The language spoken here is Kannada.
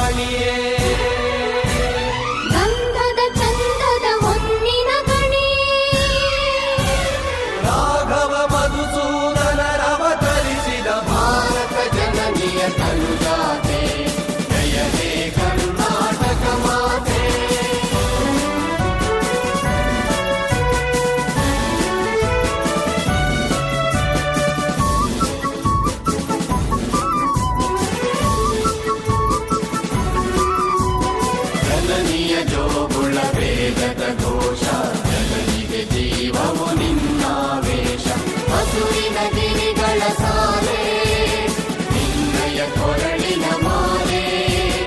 ರಾಣಿಯೇ ಗಂಧದ ಚಂದದ ಹೊನ್ನಿನ ಗಣಿಯೇ ರಾಘವ ಮಧುಸೂದನರವತರಿಸಿದ ಭಾರತ ಜನನಿಯ ತನುಜಾತೆ ಜಯ ಹೇ ಕರ್ನಾಟಕ ಮಾತೆ ಜನನಿಯ ಜೋಗುಳ ವೇದದ ಘೋಷ ಜನನಿಗೆ ಜೀವವು ನಿನ್ನಾವೇಶ ಹಸುರಿನ ಗಿರಿಗಳ